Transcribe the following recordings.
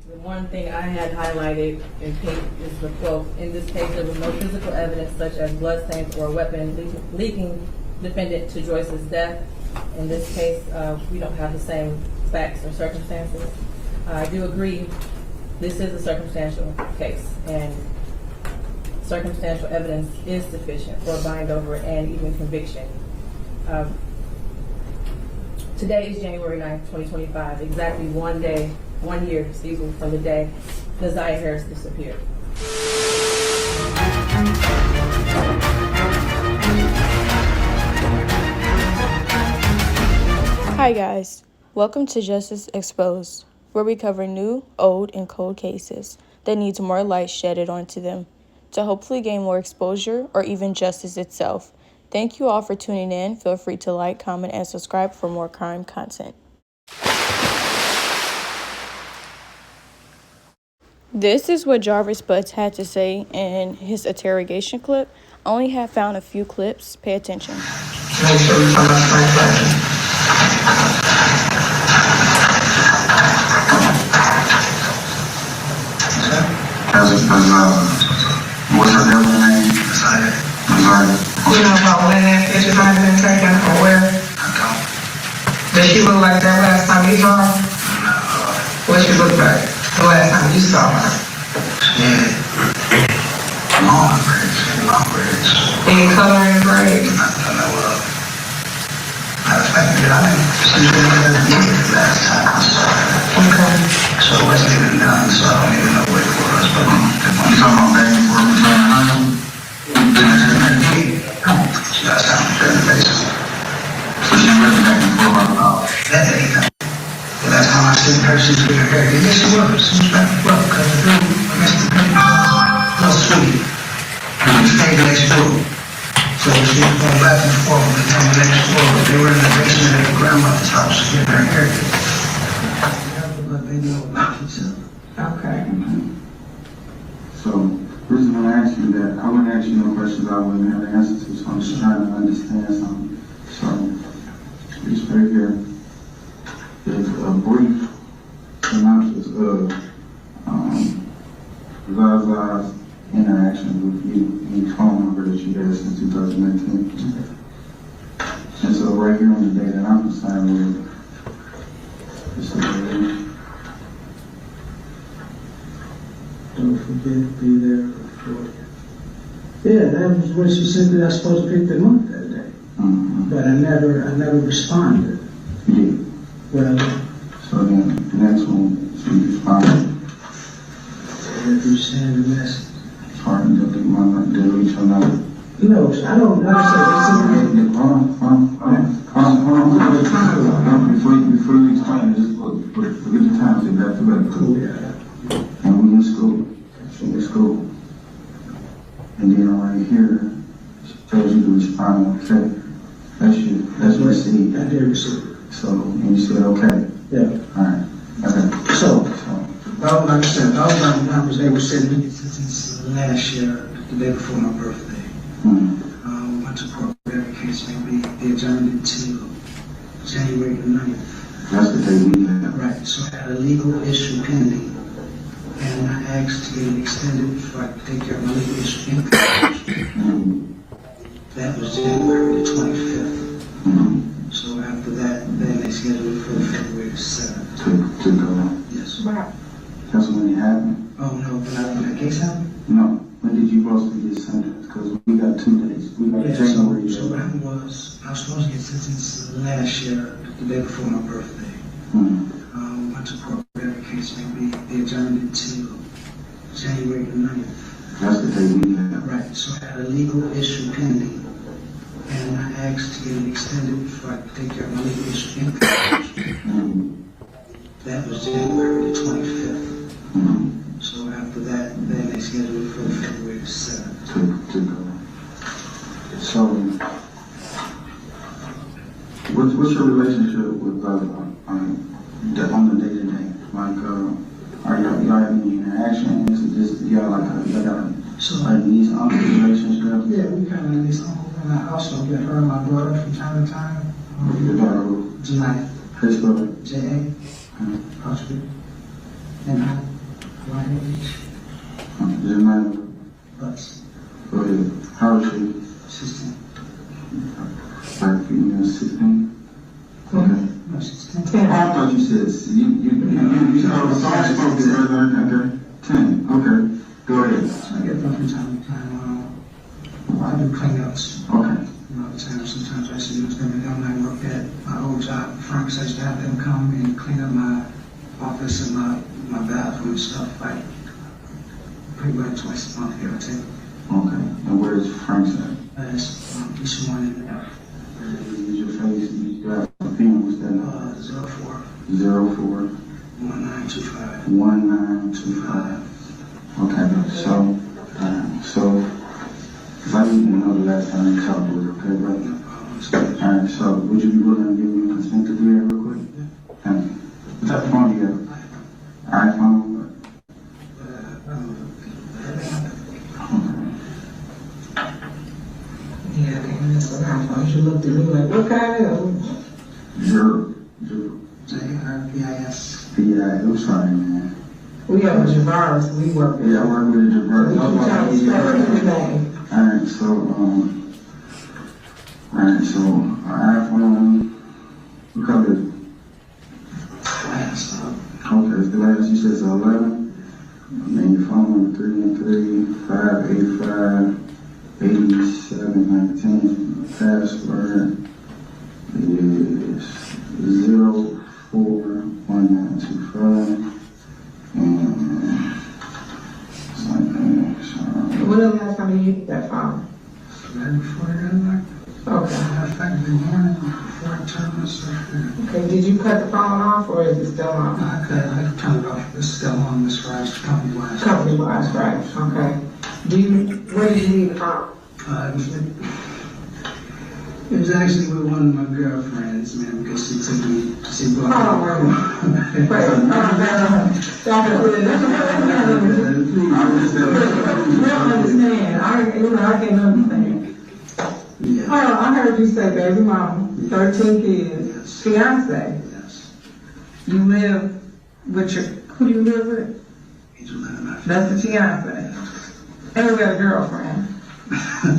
The one thing I had highlighted in pink is the quote, "In this case, there was no physical evidence such as bloodstains or a weapon leaking defendant to Joyce's death." In this case, we don't have the same facts or circumstances. I do agree this is a circumstantial case, and circumstantial evidence is sufficient for a bind over and even conviction. Today is January 9th, 2025, exactly 1 year, from the day Naziah Harris disappeared. Hi guys, welcome to Justice Exposed, where we cover new, old, and cold cases that needs more light shedded onto them to hopefully gain more exposure or even justice itself. Thank you all for tuning in. Feel free to like, comment, and subscribe for more crime content. This is what Jarvis Butts had to say in his interrogation clip. I only have found a few clips. Pay attention. Make sure you come up my question. What's her middle name? Naziah. You know about when that picture might have been taken or where? I don't. Does she look like that last time you saw her? No. What she look like the last time you saw her? Yeah. Long braids. Any color in braids? I know of. Matter of fact, I didn't see her last time I saw her. Okay. So it wasn't even done, so I don't even know what it was. But you talking about back and forth between her? Last time we did the basis. So she went back and forth about that anything. The last time I seen her, she was with her hair. Yes, she was. She was back and forth because the dude, Mr. No sweet. And we stayed next door. So she was going back and forth with the time next door. But they were in the basement at her grandmother's house getting her hair. But they know about each other. Okay. So, the reason I asked you that, I wouldn't ask you no questions I wouldn't have an answer to, so I'm just trying to understand something. So, just right here, there's a brief synopsis of Zaza's interaction with you and the phone number that you had since 2019. And so right here on the day that I'm concerned with, this is the don't forget, be there for you. Yeah, that was when she said that I was supposed to pick them up that day. Mm-hmm. But I never responded. Yeah. Well, So then the next one, she responded. if you send a message. Pardon, delete my number, delete your number. No, I don't, like I said, Hold on. Before you explain, just forget the time, say back to back. cool, yeah. And we in school. And then right here, she tells you to respond, okay. That's received. I did receive it. So, and you said, okay. Yeah. Alright. Okay. So, like I said, those are the numbers they were sending me since last year, the day before my birthday. Mm-hmm. Went to court, whatever case may be, they adjourned it to January the 9th. That's the day we had. Right, so I had a legal issue pending, and I asked to get it extended so I could take care of my legal issue. Mm-hmm. That was January the 25th. Mm-hmm. So after that, then they scheduled it for February the 7th. To go. Yes. Wow. That's when it happened? Oh, no, when that case happened? No. When did you supposed to get sentenced? Because we got 2 days. We got January. So what happened was, I was supposed to get sentenced last year, the day before my birthday. Mm-hmm. Went to court, whatever case may be, they adjourned it to January the 9th. That's the day we had. Right, so I had a legal issue pending, and I asked to get it extended so I could take care of my legal issue. Mm-hmm. That was January the 25th. Mm-hmm. So after that, then they scheduled it for February the 7th. To go. So, what's your relationship with on the day-to-day? Like, are y'all having any interactions? Is it just y'all got a niece uncle relationship? Yeah, we kind of at least uncle, and I also get her and my daughter from time to time. Your daughter who? Janai, Facebook? J.A. Possibly. And Right age. Is your name? Butts. Go ahead. How old are you? 16. Black female, 16? Okay. No, 16. I thought you said, sorry, spoke to okay. 10, okay. Go ahead. I get up from time to time. I do cleanups. Okay. All the time, sometimes I see them and I work at my old job. Frank says to have them come and clean up my office and my bathroom and stuff, like pretty much twice a month, give or take. Okay. And where's Frank's at? That's each morning. Use your face. You got a pen. What's that number? 04 04 1925. 1925. Okay. So, because I need to know the last time you talked with her, okay, brother? Alright, so would you be willing to give me a consent to do that real quick? Thank you. What type of phone do you have? iPhone? Yeah, that's what I thought. You looked at me like, what kind of? Zero. JRPIS. Yeah, I'm sorry, man. We have a Javaris, we work with. Yeah, I work with a We keep Jabbar. trying to spell his name. Alright, so, iPhone, what color is it? Glass. Okay, it's glass, you said it's 11. And then your phone number 313-585-8719. Password is 041925. And When the last time you used that phone? Right before I got knocked. Okay. In fact, in the morning before I turned myself in. Okay, did you cut the phone off or is it still on? I turned it off. It's still on this rise, company-wise. Company-wise, right, okay. Where did you leave the phone? It was actually with one of my girlfriends, man, because she took me, she brought me. Oh, wait, stop it. You don't understand, I can't understand. Yeah. Oh, I heard you say baby mama, 13 kids, Yes. fiance. Yes. You live with who do you live with? He's letting my That's the fiance. And we got a girlfriend. Yeah.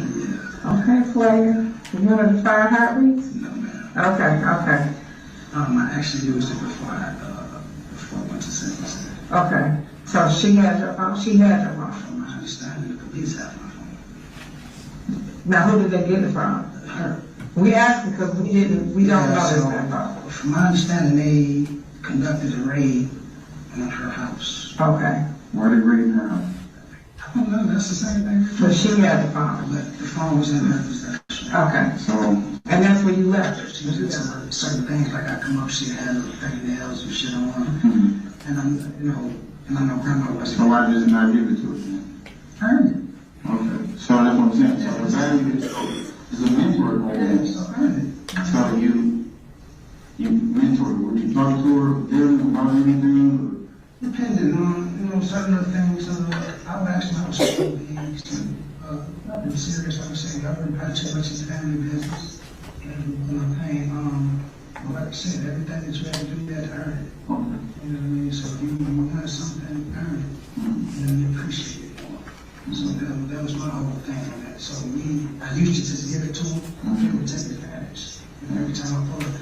Okay, player. You want to fire heartbeats? No, man. Okay. I actually used it before I went to sentencing. Okay. So she had your phone? She had your phone. From my understanding, the police have my phone. Now, who did they get it from? Her. We asked because we don't know this that phone. From my understanding, they conducted a raid on her house. Okay. why they raiding her house? I don't know, that's the same thing. But she had the phone. But the phone was in her possession. Okay. So, And that's where you left her? She did certain things, like I come up, she had her fingernails and shit on. And I know grandma was. so why did you not give it to her then? Earned it. Okay, so that's what I'm saying. So the value is a mentor right there. So earned it. So you mentor her. Would you talk to her then about anything? Depending on, certain other things, I would ask my school things, nothing serious, like I say, I wouldn't too much into family business. And, paying, like I said, everything that you had to do, you had to earn it. Okay. You know what I mean? So if you want something, earn it, and then you appreciate it more. So that was my whole thing on that. So I used to just give it to them, they would take advantage. And every time I pull it,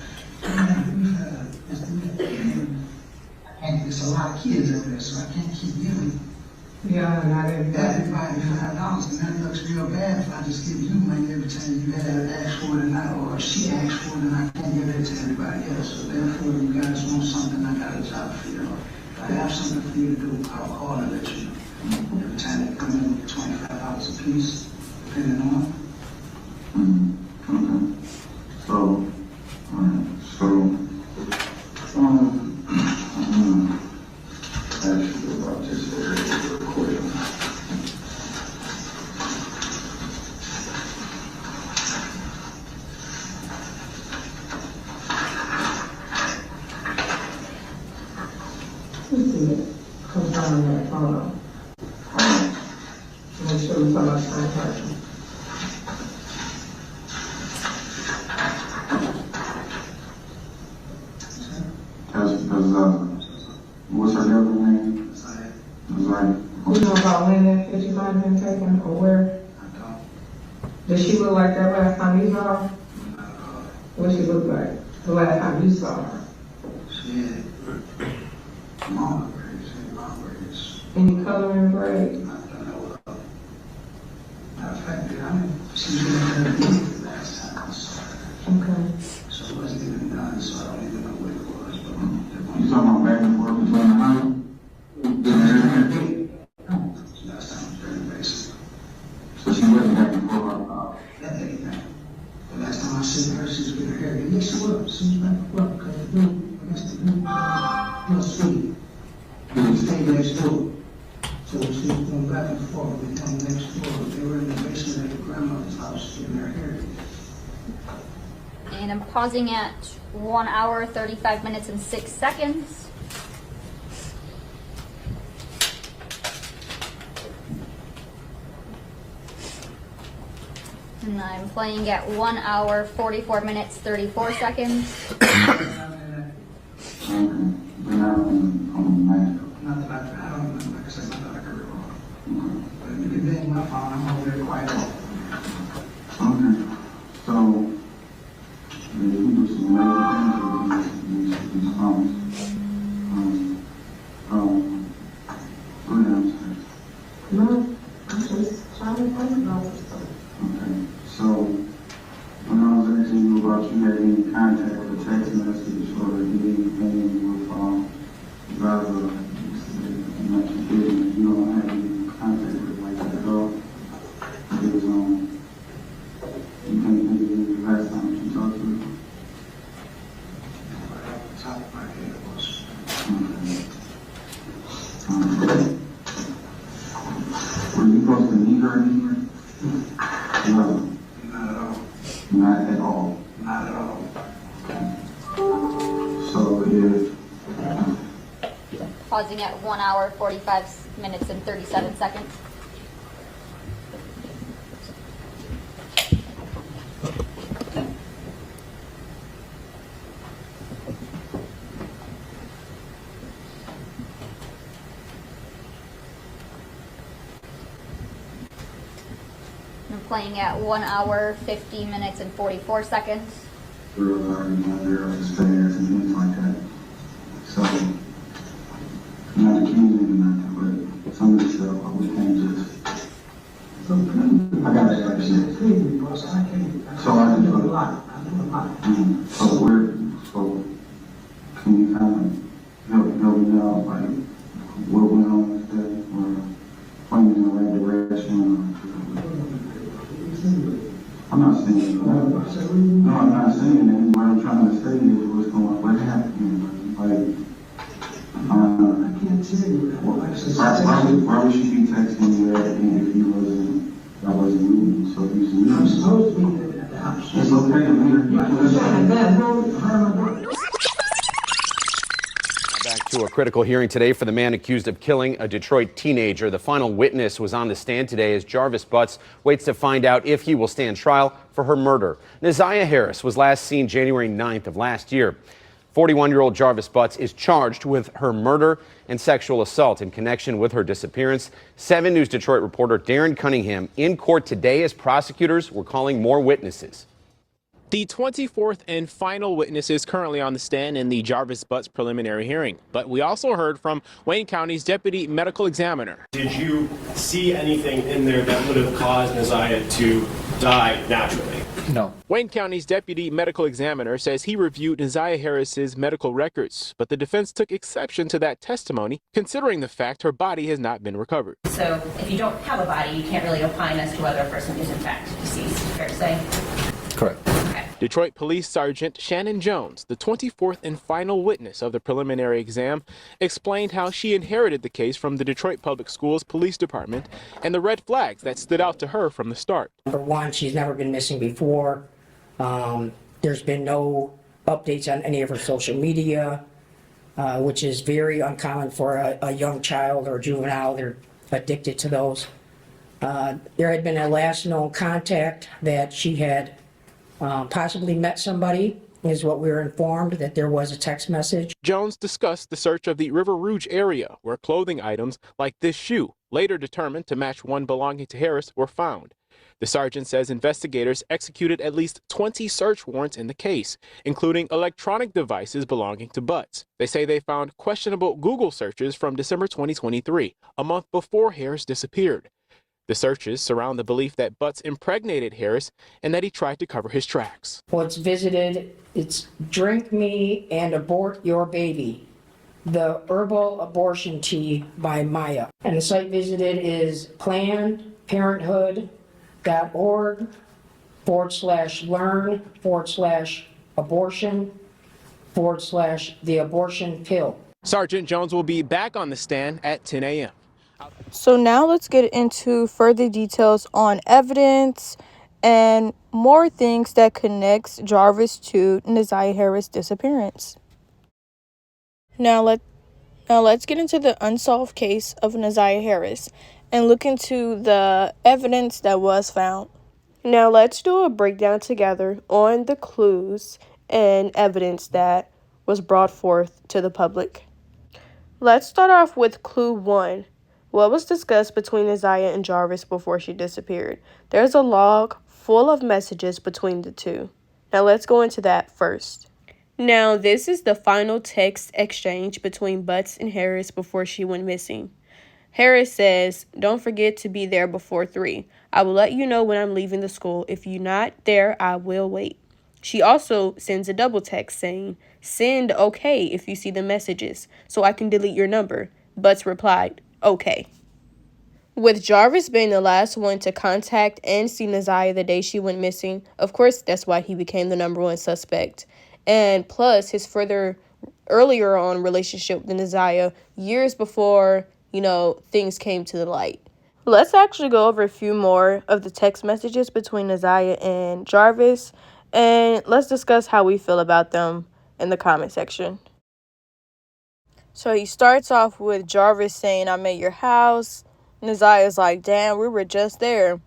and there's a lot of kids over there, so I can't keep giving Yeah, not everybody. everybody $5, and that looks real bad if I just give you money every time you had asked for it and or she asked for it and I can't give it to everybody else. So therefore, you guys want something, I got a job for you. If I have something for you to do, I'll call and let you know. Every time they come in with $25 a piece, depending on. Okay. So, alright, ask you about this area real quick. Let's see it. Confirm that, hold on. Make sure we're talking about the same person. What's her government name? You know about when that picture might have been taken or where? I don't. Did she look like that last time you saw her? Not at all. What she look like the last time you saw her? She had long braids, she had long braids. Any color in braids? Not that I know of. Matter of fact, she was in her the last time I saw her. Okay. So it wasn't even done, so I don't even know what it was, but You talking about back and forth between the house? last time was very basic. So she wasn't back and forth. That anything. The last time I seen her, she was getting her hair. And yes, she was. She was back and forth because the dude, I guess the dude, real sweet. He stayed next door. So she was going back and forth with him next door. They were in the basement at the grandmother's house getting her hair. And I'm pausing at 1 hour, 35 minutes, and 6 seconds. And I'm playing at 1 hour, 44 minutes, 34 seconds. But not on the night. Not that I don't remember, like I said, not that I can recall. But if it being my phone, I'm over there quiet. Okay. So, you can do some later things with these phones. Go ahead, I'm sorry. No, I'm just trying to find out. Okay, so when I was asking you about you had any contact or text message or anything with Gaza, you mentioned you don't have any contact with like that at all. Because you can't think of the last time you talked to her. Right off the top of my head, it was. Were you supposed to meet her anywhere? No, Not at all. not at all. Not at all. So if Pausing at 1 hour, 45 minutes, and 37 seconds. I'm playing at 1 hour, 50 minutes, and 44 seconds. girls already know their experience and things like that. So, I'm not accusing you nothing, but some of this stuff, we can't just. I gotta ask you. So I do a lot. So can you kind of help me out, like, what went on with that, or point me in the right direction? I'm not saying that. No, I'm not saying that. What I'm trying to say is what happened. Like, I can't tell you. why would she be texting you that if I wasn't moving? So if he's moving, I'm supposed to be living at the house. it's okay. Back to a critical hearing today for the man accused of killing a Detroit teenager. The final witness was on the stand today as Jarvis Butts waits to find out if he will stand trial for her murder. Neziah Harris was last seen January 9th of last year. 41-year-old Jarvis Butts is charged with her murder and sexual assault in connection with her disappearance. 7 News Detroit reporter Darren Cunningham in court today as prosecutors were calling more witnesses. The 24th and final witness is currently on the stand in the Jarvis Butts preliminary hearing. But we also heard from Wayne County's deputy medical examiner. Did you see anything in there that would have caused Neziah to die naturally? No. Wayne County's deputy medical examiner says he reviewed Neziah Harris's medical records, but the defense took exception to that testimony, considering the fact her body has not been recovered. So if you don't have a body, you can't really opine as to whether a person is in fact deceased. Fair to say? Correct. Okay. Detroit Police Sergeant Shannon Jones, the 24th and final witness of the preliminary exam, explained how she inherited the case from the Detroit Public Schools Police Department and the red flags that stood out to her from the start. Number one, she's never been missing before. There's been no updates on any of her social media, which is very uncommon for a young child or juvenile. They're addicted to those. There had been a last known contact that she had possibly met somebody, is what we were informed, that there was a text message. Jones discussed the search of the River Rouge area where clothing items like this shoe later determined to match one belonging to Harris, were found. The sergeant says investigators executed at least 20 search warrants in the case, including electronic devices belonging to Butts. They say they found questionable Google searches from December 2023, a month before Harris disappeared. The searches surround the belief that Butts impregnated Harris and that he tried to cover his tracks. What's visited, it's Drink Me and Abort Your Baby, the Herbal Abortion Tea by Maya. And the site visited is plannedparenthood.org/learn/abortion/the abortion pill. Sergeant Jones will be back on the stand at 10 a.m. So now let's get into further details on evidence and more things that connects Jarvis to Naziah Harris' disappearance. Now let's get into the unsolved case of Naziah Harris and look into the evidence that was found. Now let's do a breakdown together on the clues and evidence that was brought forth to the public. Let's start off with clue 1. What was discussed between Naziah and Jarvis before she disappeared? There's a log full of messages between the two. Now let's go into that first. Now this is the final text exchange between Butts and Harris before she went missing. Harris says, "Don't forget to be there before 3. I will let you know when I'm leaving the school. If you're not there, I will wait." She also sends a double text saying, "Send okay if you see the messages so I can delete your number." Butts replied, "Okay." With Jarvis being the last one to contact and see Naziah the day she went missing, of course that's why he became the number one suspect. And plus his earlier on relationship with Naziah years before, things came to the light. Let's actually go over a few more of the text messages between Naziah and Jarvis, and let's discuss how we feel about them in the comment section. So he starts off with Jarvis saying, "I'm at your house." Naziah's like, "Damn, we were just there."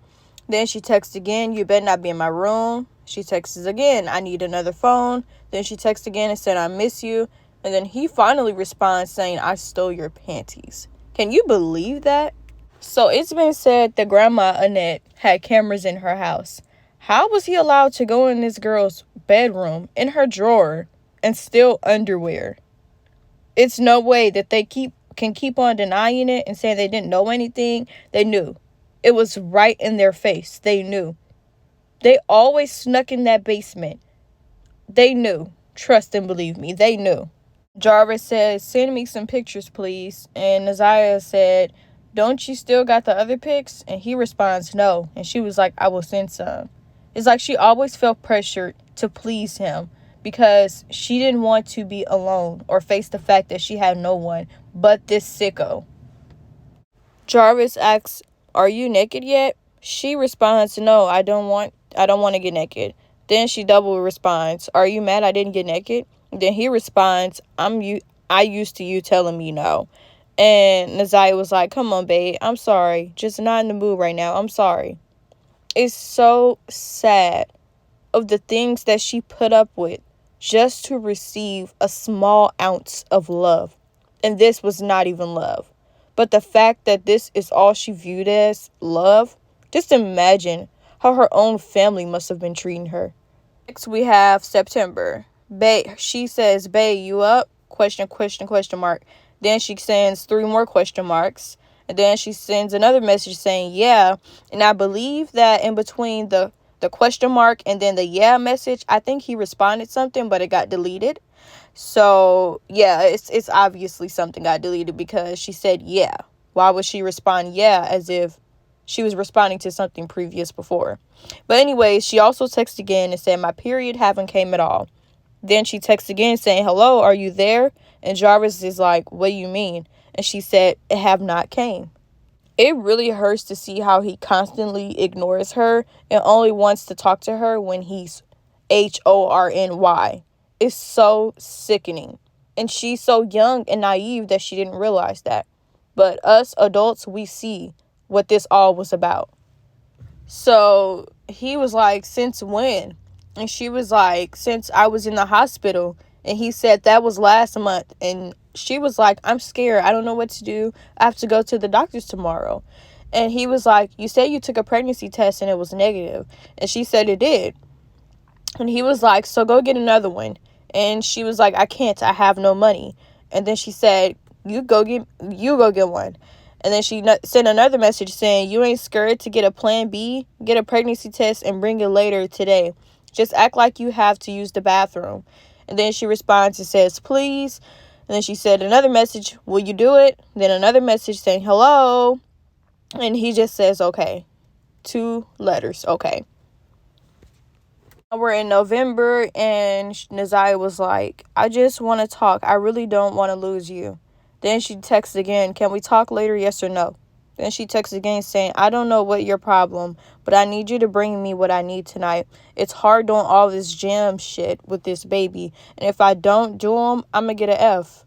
Then she texts again, "You better not be in my room." She texts again, "I need another phone." Then she texts again and said, "I miss you." And then he finally responds saying, "I stole your panties." Can you believe that? So it's been said that Grandma Annette had cameras in her house. How was he allowed to go in this girl's bedroom, in her drawer, and steal underwear? It's no way that they can keep on denying it and saying they didn't know anything. They knew. It was right in their face. They knew. They always snuck in that basement. They knew. Trust and believe me, they knew. Jarvis said, "Send me some pictures, please." And Naziah said, "Don't you still got the other pics?" And he responds, "No." And she was like, "I will send some." It's like she always felt pressured to please him because she didn't want to be alone or face the fact that she had no one but this sicko. Jarvis asks, "Are you naked yet?" She responds, "No, I don't want to get naked." Then she double responds, "Are you mad I didn't get naked?" Then he responds, I used to you telling me no." And Naziah was like, "Come on, babe. I'm sorry. Just not in the mood right now. I'm sorry." It's so sad of the things that she put up with just to receive a small ounce of love. And this was not even love. But the fact that this is all she viewed as love, just imagine how her own family must have been treating her. Next we have September. Bae, she says, "Bae, you up?" Question mark. Then she sends 3 more question marks. And then she sends another message saying, "Yeah." And I believe that in between the question mark and then the "yeah" message, I think he responded something, but it got deleted. So, yeah, it's obviously something got deleted because she said, "Yeah." Why would she respond "yeah" as if she was responding to something previous before? But anyways, she also texted again and said, "My period haven't came at all." Then she texts again saying, "Hello, are you there?" And Jarvis is like, "What do you mean?" And she said, "It have not came." It really hurts to see how he constantly ignores her and only wants to talk to her when he's HORNY. It's so sickening. And she's so young and naive that she didn't realize that. But us adults, we see what this all was about. So he was like, "Since when?" And she was like, "Since I was in the hospital." And he said that was last month. And she was like, I'm scared. I don't know what to do. I have to go to the doctor's tomorrow. And he was like, you said you took a pregnancy test and it was negative. And she said it did. And he was like, so go get another one. And she was like, I can't. I have no money. And then she said, you go get one. And then she sent another message saying, you ain't scared to get a plan B? Get a pregnancy test and bring it later today. Just act like you have to use the bathroom. And then she responds and says, please. And then she said another message, will you do it? Then another message saying, hello. And he just says, okay. 2 letters, okay. We're in November, and Neziah was like, I just want to talk. I really don't want to lose you. Then she texts again, can we talk later, yes or no? Then she texts again saying, I don't know what your problem, but I need you to bring me what I need tonight. It's hard doing all this jam shit with this baby, and if I don't do them, I'm going to get an F.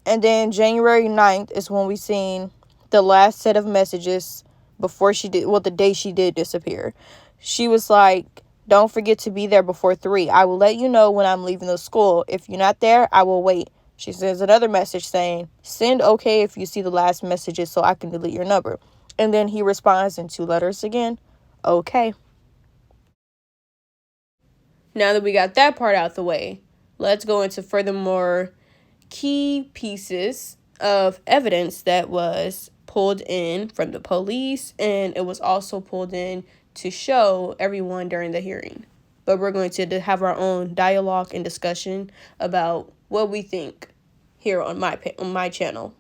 And then January 9th is when we seen the last set of messages before she did, well, the day she did disappear. She was like, don't forget to be there before 3. I will let you know when I'm leaving the school. If you're not there, I will wait. She sends another message saying, send okay if you see the last messages so I can delete your number. And then he responds in 2 letters again, okay. Now that we got that part out the way, let's go into furthermore key pieces of evidence that was pulled in from the police, and it was also pulled in to show everyone during the hearing. But we're going to have our own dialogue and discussion about what we think here on my channel.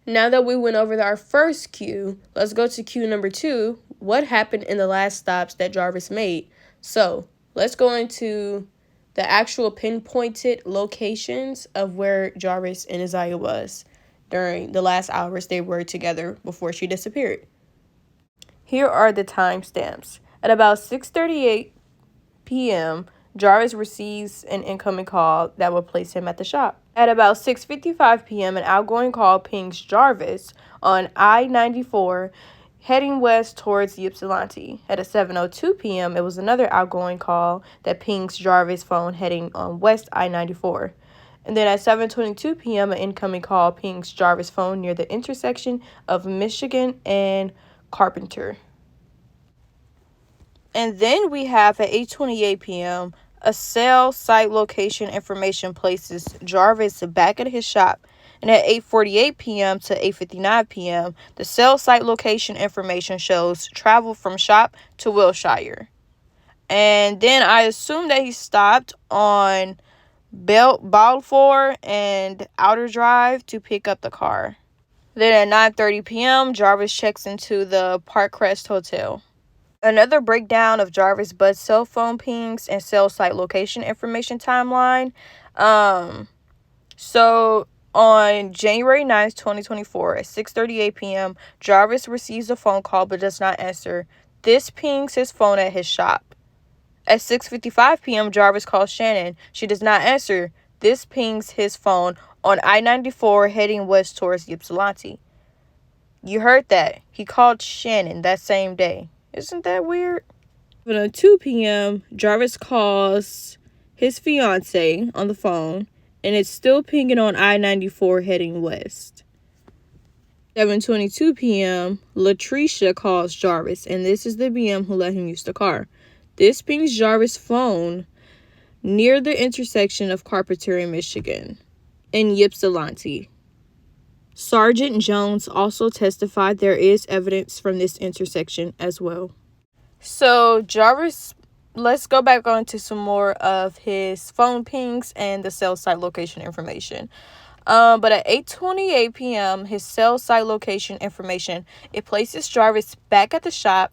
Now that we went over our first cue, let's go to cue number 2. What happened in the last stops that Jarvis made? So let's go into the actual pinpointed locations of where Jarvis and Neziah was during the last hours they were together before she disappeared. Here are the timestamps. At about 6:38 p.m., Jarvis receives an incoming call that will place him at the shop. At about 6:55 p.m., an outgoing call pings Jarvis on I-94 heading west towards Ypsilanti. At 7:02 p.m., it was another outgoing call that pings Jarvis' phone heading on west I-94. And then at 7:22 p.m., an incoming call pings Jarvis' phone near the intersection of Michigan and Carpenter. And then we have at 8:28 p.m., a cell site location information places Jarvis back at his shop. And at 8:48 p.m. to 8:59 p.m., the cell site location information shows travel from shop to Wilshire. And then I assume that he stopped on Balfour and Outer Drive to pick up the car. Then at 9:30 p.m., Jarvis checks into the Parkcrest Hotel. Another breakdown of Jarvis Butt's cell phone pings and cell site location information timeline. So on January 9th, 2024, at 6:38 p.m., Jarvis receives a phone call but does not answer. This pings his phone at his shop. At 6:55 p.m., Jarvis calls Shannon. She does not answer. This pings his phone on I-94 heading west towards Ypsilanti. You heard that. He called Shannon that same day. Isn't that weird? At 2 p.m., Jarvis calls his fiance on the phone, and it's still pinging on I-94 heading west. 7:22 p.m., Latricia calls Jarvis, and this is the BM who let him use the car. This pings Jarvis' phone near the intersection of Carpenter and Michigan in Ypsilanti. Sergeant Jones also testified there is evidence from this intersection as well. So Jarvis, let's go back on to some more of his phone pings and the cell site location information. But at 8:28 p.m., his cell site location information, it places Jarvis back at the shop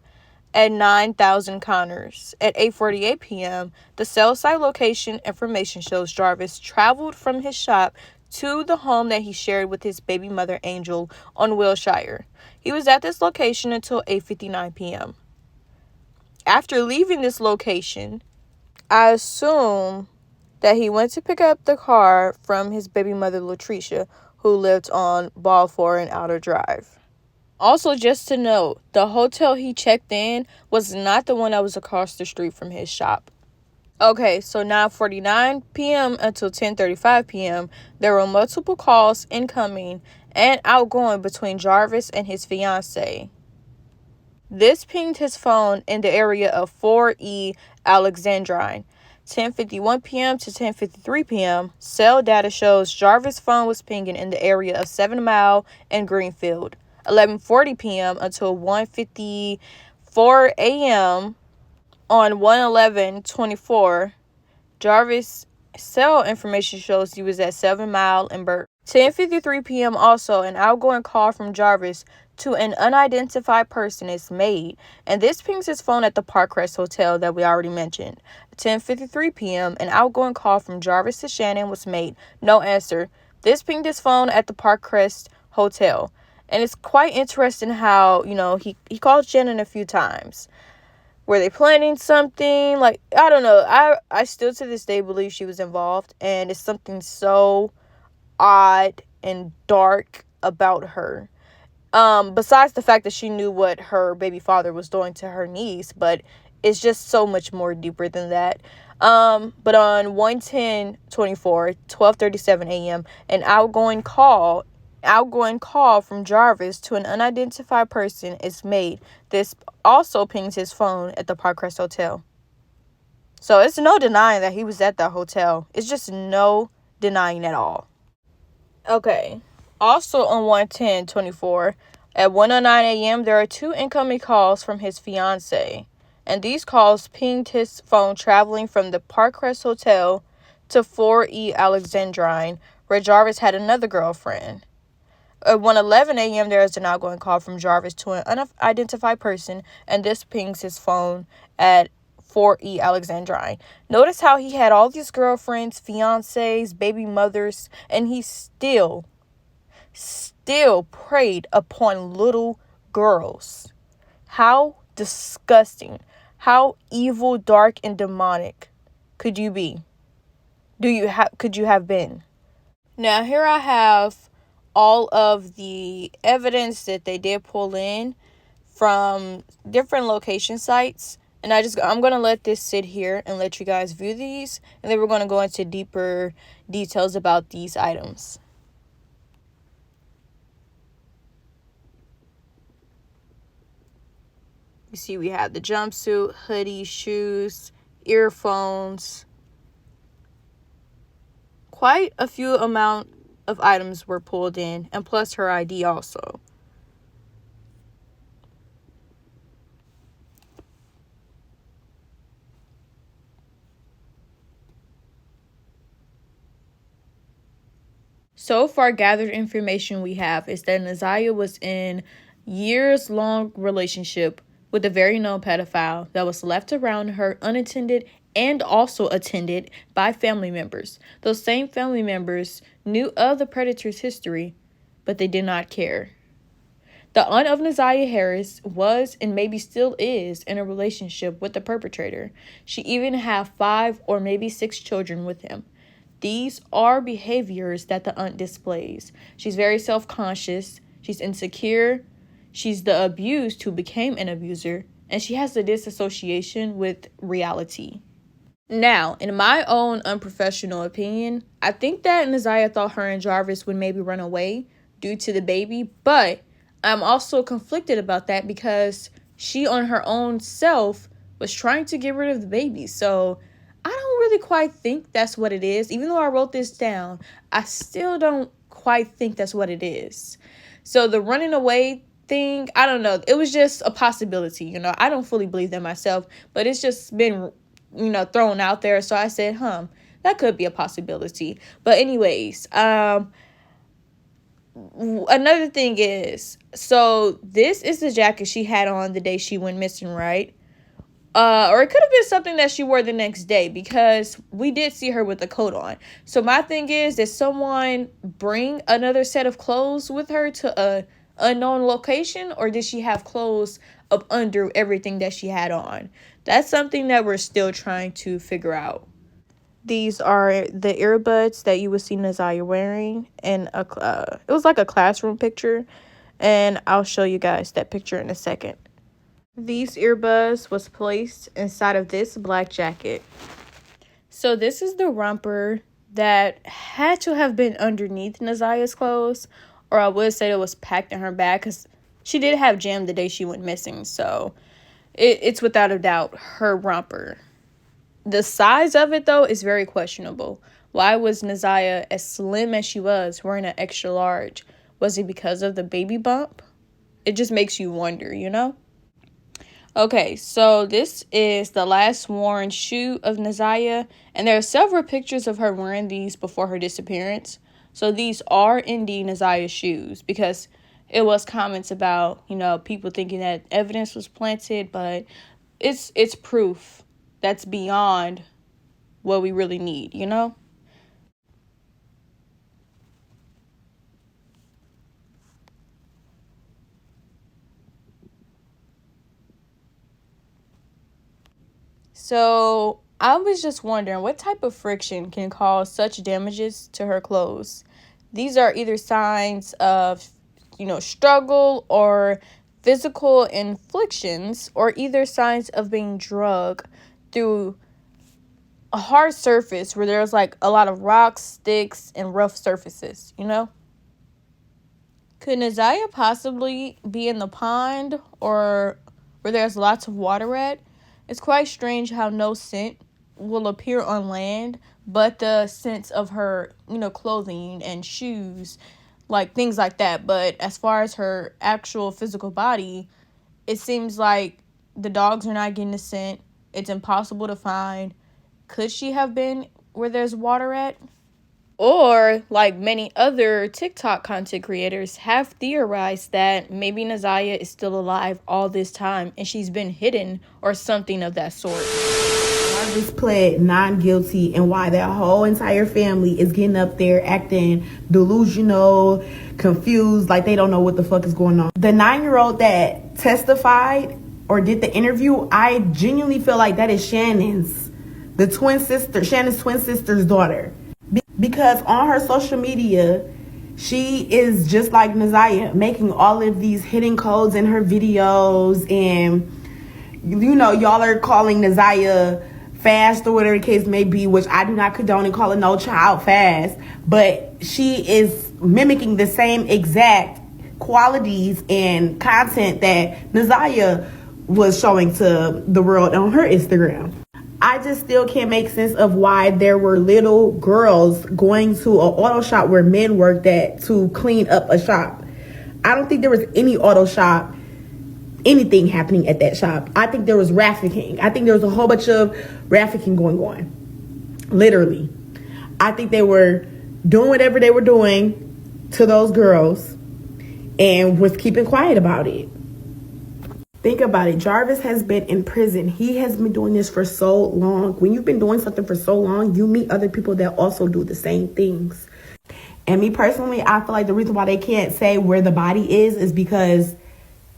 at 9,000 Connors. At 8:48 p.m., the cell site location information shows Jarvis traveled from his shop to the home that he shared with his baby mother, Angel, on Wilshire. He was at this location until 8:59 p.m. After leaving this location, I assume that he went to pick up the car from his baby mother, Latricia, who lived on Balfour and Outer Drive. Also, just to note, the hotel he checked in was not the one that was across the street from his shop. Okay, so 9:49 p.m. until 10:35 p.m., there were multiple calls incoming and outgoing between Jarvis and his fiancée. This pinged his phone in the area of 4E Alexandrine. 10:51 p.m. to 10:53 p.m., cell data shows Jarvis' phone was pinging in the area of 7 Mile and Greenfield. 11:40 p.m. until 1:54 a.m. on 1/11/24, Jarvis' cell information shows he was at 7 Mile and Burke. 10:53 p.m. also, an outgoing call from Jarvis to an unidentified person is made, and this pings his phone at the Parkcrest Hotel that we already mentioned. 10:53 p.m., an outgoing call from Jarvis to Shannon was made. No answer. This pinged his phone at the Parkcrest Hotel. And it's quite interesting how, he called Shannon a few times. Were they planning something? Like, I don't know. I still to this day believe she was involved, and it's something so odd and dark about her. Besides the fact that she knew what her baby father was doing to her niece, but it's just so much more deeper than that. But on 1/10/24, 12:37 a.m., an outgoing call from Jarvis to an unidentified person is made. This also pings his phone at the Parkcrest Hotel. So it's no denying that he was at the hotel. It's just no denying at all. Okay. Also on 1/10/24, at 1:09 a.m., there are 2 incoming calls from his fiancée. And these calls pinged his phone traveling from the Parkcrest Hotel to 4E Alexandrine, where Jarvis had another girlfriend. At 1:11 a.m., there is an outgoing call from Jarvis to an unidentified person, and this pings his phone at 4E Alexandrine. Notice how he had all these girlfriends, fiancés, baby mothers, and he still preyed upon little girls. How disgusting. How evil, dark, and demonic could you be? Could you have been? Now, here I have all of the evidence that they did pull in from different location sites. And I'm going to let this sit here and let you guys view these. And then we're going to go into deeper details about these items. You see we have the jumpsuit, hoodie, shoes, earphones. Quite a few amount of items were pulled in, and plus her ID also. So far gathered information we have is that Neziah was in years-long relationship with a very known pedophile that was left around her unattended and also attended by family members. Those same family members knew of the predator's history, but they did not care. The aunt of Neziah Harris was and maybe still is in a relationship with the perpetrator. She even had 5 or maybe 6 children with him. These are behaviors that the aunt displays. She's very self-conscious. She's insecure. She's the abused who became an abuser. And she has a disassociation with reality. Now, in my own unprofessional opinion, I think that Neziah thought her and Jarvis would maybe run away due to the baby. But I'm also conflicted about that because she on her own self was trying to get rid of the baby. So I don't really quite think that's what it is. Even though I wrote this down, I still don't quite think that's what it is. So the running away thing, I don't know. It was just a possibility, I don't fully believe that myself, but it's just been, thrown out there. So I said, that could be a possibility. But anyways, another thing is, so this is the jacket she had on the day she went missing, right? Or it could have been something that she wore the next day because we did see her with the coat on. So my thing is, did someone bring another set of clothes with her to a unknown location, or did she have clothes up under everything that she had on? That's something that we're still trying to figure out. These are the earbuds that you would see Neziah wearing, and it was like a classroom picture, and I'll show you guys that picture in a second. These earbuds was placed inside of this black jacket. So this is the romper that had to have been underneath Nazia's clothes, or I would say it was packed in her bag, because she did have jam the day she went missing. So it's without a doubt her romper. The size of it, though, is very questionable. Why was Nazia, as slim as she was, wearing an extra large? Was it because of the baby bump? It just makes you wonder, you know? Okay, so this is the last worn shoe of Nazia, and there are several pictures of her wearing these before her disappearance. So these are indeed Nazia's shoes, because it was comments about, you know, people thinking that evidence was planted, but it's proof that's beyond what we really need, you know? So I was just wondering, what type of friction can cause such damages to her clothes? These are either signs of, you know, struggle or physical inflictions, or either signs of being drugged through a hard surface where there's like a lot of rocks, sticks, and rough surfaces, you know? Could Nazia possibly be in the pond or where there's lots of water at? It's quite strange how no scent will appear on land, but the scents of her, you know, clothing and shoes, like things like that. But as far as her actual physical body, it seems like the dogs are not getting the scent. It's impossible to find. Could she have been where there's water at? Or, like many other TikTok content creators have theorized that maybe Nazia is still alive all this time and she's been hidden or something of that sort. Jarvis pled non-guilty, and why their whole entire family is getting up there acting delusional, confused, like they don't know what the fuck is going on. The 9-year-old that testified or did the interview, I genuinely feel like that is Shannon's twin sister's daughter. Because on her social media, she is just like Nazia, making all of these hidden codes in her videos. And, you know, y'all are calling Nazia fast or whatever the case may be, which I do not condone and calling no child fast. But she is mimicking the same exact qualities and content that Nazia was showing to the world on her Instagram. I just still can't make sense of why there were little girls going to an auto shop where men worked at to clean up a shop. I don't think there was any auto shop, anything happening at that shop. I think there was trafficking. I think there was a whole bunch of trafficking going on. Literally. I think they were doing whatever they were doing to those girls and was keeping quiet about it. Think about it. Jarvis has been in prison. He has been doing this for so long. When you've been doing something for so long, you meet other people that also do the same things. And me personally, I feel like the reason why they can't say where the body is because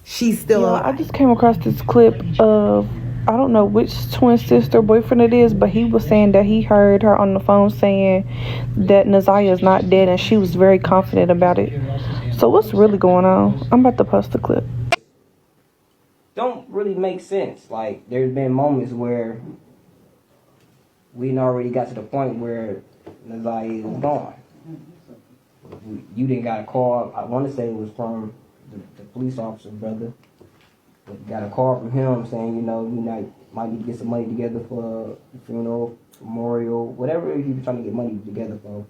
she's still alive. I just came across this clip of, I don't know which twin sister boyfriend it is, but he was saying that he heard her on the phone saying that Nazia is not dead, and she was very confident about it. So what's really going on? I'm about to post the clip. Don't really make sense. Like, there's been moments where we already got to the point where Nazia is gone. You didn't got a call. I want to say it was from the police officer brother. Got a call from him saying, you know, we might need to get some money together for the funeral, memorial, whatever he was trying to get money together for.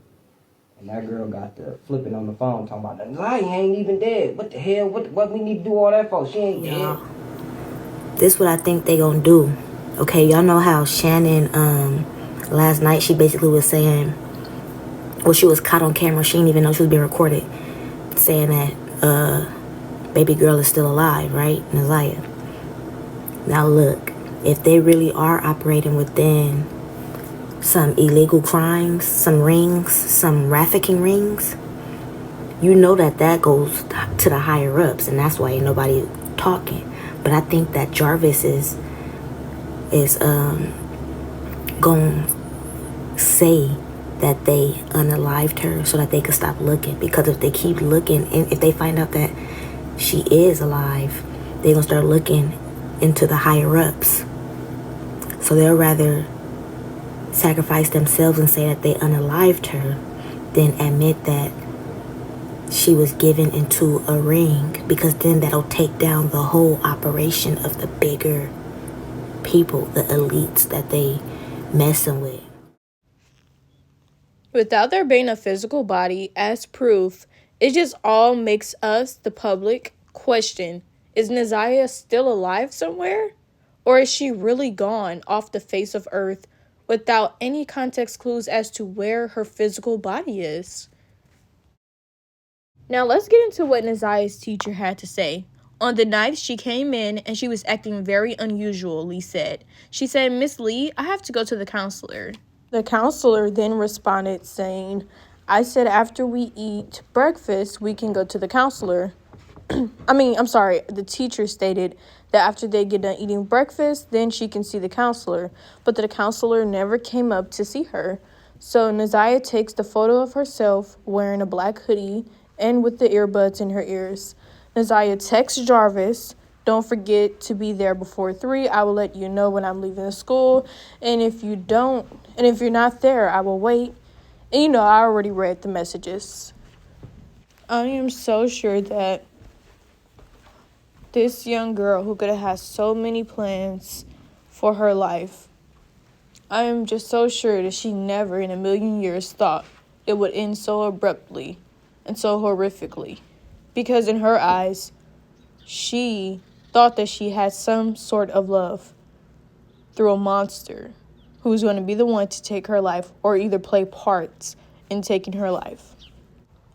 And that girl got the flipping on the phone talking about, Nazia ain't even dead. What the hell? What we need to do all that for? She ain't dead. This what I think they gonna do. Okay, y'all know how Shannon, last night she basically was saying, well, she was caught on camera. She didn't even know she was being recorded, saying that baby girl is still alive, right? Nazia. Now look, if they really are operating within some illegal crimes, some rings, some trafficking rings, you know that goes to the higher ups, and that's why ain't nobody talking. But I think that Jarvis is going to say that they unalived her so that they could stop looking. Because if they keep looking, and if they find out that she is alive, they're going to start looking into the higher ups. So they'll rather sacrifice themselves and say that they unalived her than admit that she was given into a ring, because then that'll take down the whole operation of the bigger people, the elites that they messing with. Without there being a physical body as proof, it just all makes us, the public, question, is Neziah still alive somewhere? Or is she really gone off the face of earth without any context clues as to where her physical body is? Now let's get into what Neziah's teacher had to say. On the night she came in and she was acting very unusual, Lee said. She said, "Miss Lee, I have to go to the counselor." The counselor then responded saying, "I said after we eat breakfast, we can go to the counselor." The teacher stated that after they get done eating breakfast, then she can see the counselor. But the counselor never came up to see her. So Neziah takes the photo of herself wearing a black hoodie and with the earbuds in her ears. Neziah texts Jarvis, "Don't forget to be there before 3. I will let you know when I'm leaving the school. And if you're not there, I will wait." And I already read the messages. I am so sure that this young girl who could have had so many plans for her life, I am just so sure that she never in a million years thought it would end so abruptly and so horrifically. Because in her eyes, she thought that she had some sort of love through a monster who was going to be the one to take her life or either play parts in taking her life.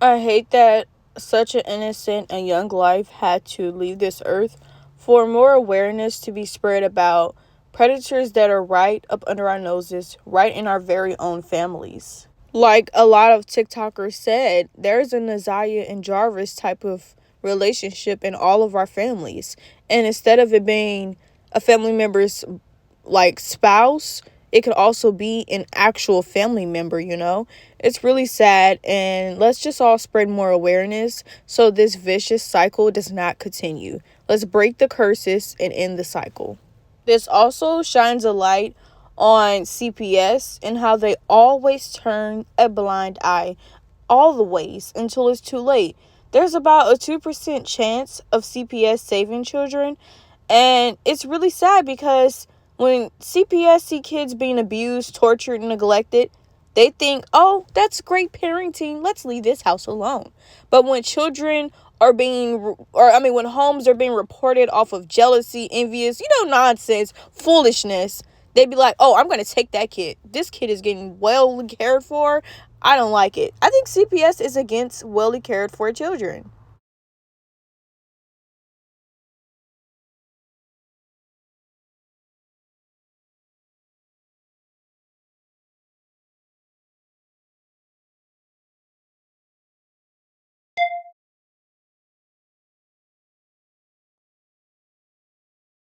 I hate that such an innocent and young life had to leave this earth for more awareness to be spread about predators that are right up under our noses, right in our very own families. Like a lot of TikTokers said, there's a Neziah and Jarvis type of relationship in all of our families. And instead of it being a family member's spouse, it could also be an actual family member, It's really sad, and let's just all spread more awareness so this vicious cycle does not continue. Let's break the curses and end the cycle. This also shines a light on CPS and how they always turn a blind eye all the ways until it's too late. There's about a 2% chance of CPS saving children, and it's really sad because when CPS see kids being abused, tortured, and neglected, they think, "Oh, that's great parenting. Let's leave this house alone." But when children are when homes are being reported off of jealousy, envious, nonsense, foolishness, they'd be like, "Oh, I'm going to take that kid. This kid is getting well cared for. I don't like it." I think CPS is against well cared for children.